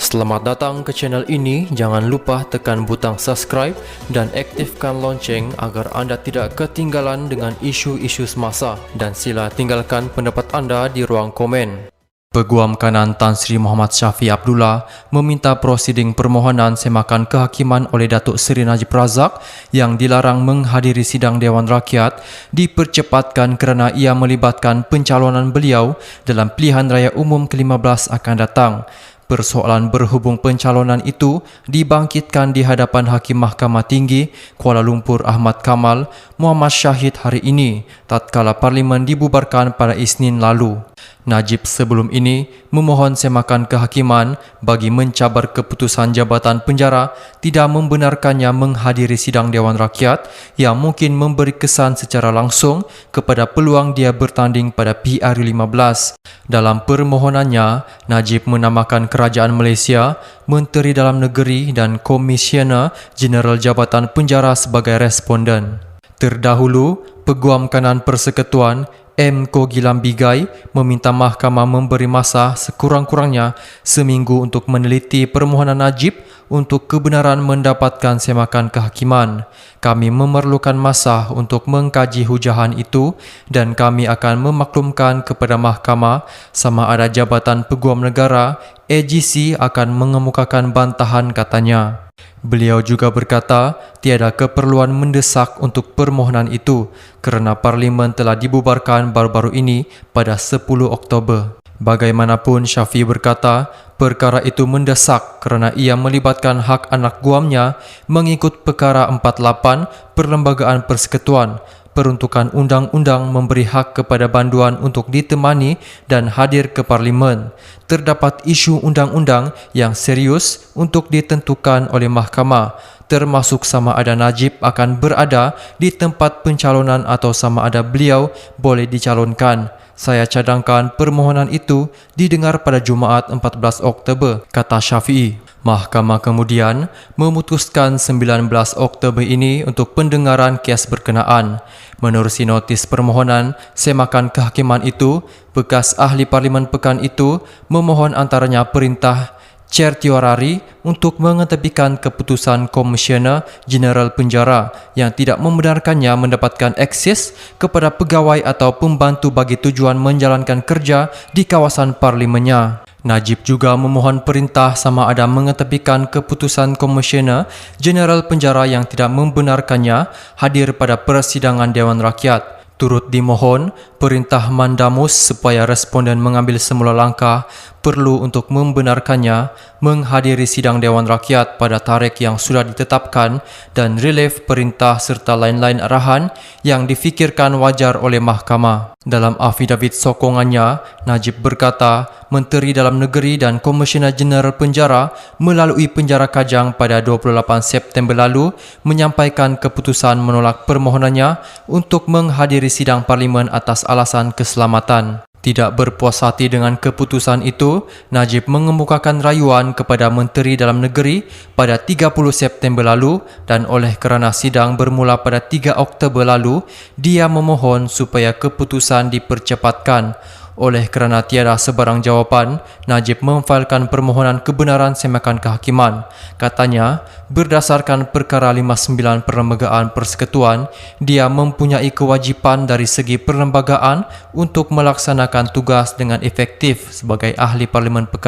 Selamat datang ke channel ini. Jangan lupa tekan butang subscribe dan aktifkan lonceng agar anda tidak ketinggalan dengan isu-isu semasa, dan sila tinggalkan pendapat anda di ruang komen. Peguam Kanan Tan Sri Muhammad Syafiee Abdullah meminta prosiding permohonan semakan kehakiman oleh Datuk Seri Najib Razak yang dilarang menghadiri sidang Dewan Rakyat dipercepatkan kerana ia melibatkan pencalonan beliau dalam pilihan raya umum ke-15 akan datang. Persoalan berhubung pencalonan itu dibangkitkan di hadapan Hakim Mahkamah Tinggi Kuala Lumpur Ahmad Kamal Muhammad Syahid hari ini tatkala Parlimen dibubarkan pada Isnin lalu. Najib sebelum ini memohon semakan kehakiman bagi mencabar keputusan Jabatan Penjara tidak membenarkannya menghadiri sidang Dewan Rakyat yang mungkin memberi kesan secara langsung kepada peluang dia bertanding pada PRU15. Dalam permohonannya, Najib menamakan Kerajaan Malaysia, Menteri Dalam Negeri dan Komisioner Jeneral Jabatan Penjara sebagai responden. Terdahulu, Peguam Kanan Persekutuan M. Ko Gilam Bigai meminta mahkamah memberi masa sekurang-kurangnya seminggu untuk meneliti permohonan Najib untuk kebenaran mendapatkan semakan kehakiman. Kami memerlukan masa untuk mengkaji hujahan itu dan kami akan memaklumkan kepada mahkamah sama ada Jabatan Peguam Negara AGC akan mengemukakan bantahan, katanya. Beliau juga berkata tiada keperluan mendesak untuk permohonan itu kerana Parlimen telah dibubarkan baru-baru ini pada 10 Oktober. Bagaimanapun, Syafiee berkata perkara itu mendesak kerana ia melibatkan hak anak guamnya mengikut Perkara 48 Perlembagaan Persekutuan. Peruntukan undang-undang memberi hak kepada banduan untuk ditemani dan hadir ke Parlimen. Terdapat isu undang-undang yang serius untuk ditentukan oleh mahkamah, termasuk sama ada Najib akan berada di tempat pencalonan atau sama ada beliau boleh dicalonkan. Saya cadangkan permohonan itu didengar pada Jumaat 14 Oktober, kata Syafiee. Mahkamah kemudian memutuskan 19 Oktober ini untuk pendengaran kes berkenaan. Menerusi notis permohonan semakan kehakiman itu, bekas ahli Parlimen pekan itu memohon antaranya perintah Chair Tiwarari untuk mengetepikan keputusan Komisioner Jeneral Penjara yang tidak membenarkannya mendapatkan akses kepada pegawai atau pembantu bagi tujuan menjalankan kerja di kawasan Parlimennya. Najib juga memohon perintah sama ada mengetepikan keputusan Komisioner Jeneral Penjara yang tidak membenarkannya hadir pada persidangan Dewan Rakyat. Turut dimohon perintah Mandamus supaya responden mengambil semula langkah perlu untuk membenarkannya menghadiri sidang Dewan Rakyat pada tarikh yang sudah ditetapkan dan relief perintah serta lain-lain arahan yang difikirkan wajar oleh mahkamah. Dalam afidavit sokongannya, Najib berkata Menteri Dalam Negeri dan Komisioner Jeneral Penjara melalui Penjara Kajang pada 28 September lalu menyampaikan keputusan menolak permohonannya untuk menghadiri sidang Parlimen atas alasan keselamatan. Tidak berpuas hati dengan keputusan itu, Najib mengemukakan rayuan kepada Menteri Dalam Negeri pada 30 September lalu dan oleh kerana sidang bermula pada 3 Oktober lalu, dia memohon supaya keputusan dipercepatkan. Oleh kerana tiada sebarang jawapan, Najib memfailkan permohonan kebenaran semakan kehakiman. Katanya, berdasarkan Perkara 59 Perlembagaan Persekutuan, dia mempunyai kewajipan dari segi perlembagaan untuk melaksanakan tugas dengan efektif sebagai ahli Parlimen pekan.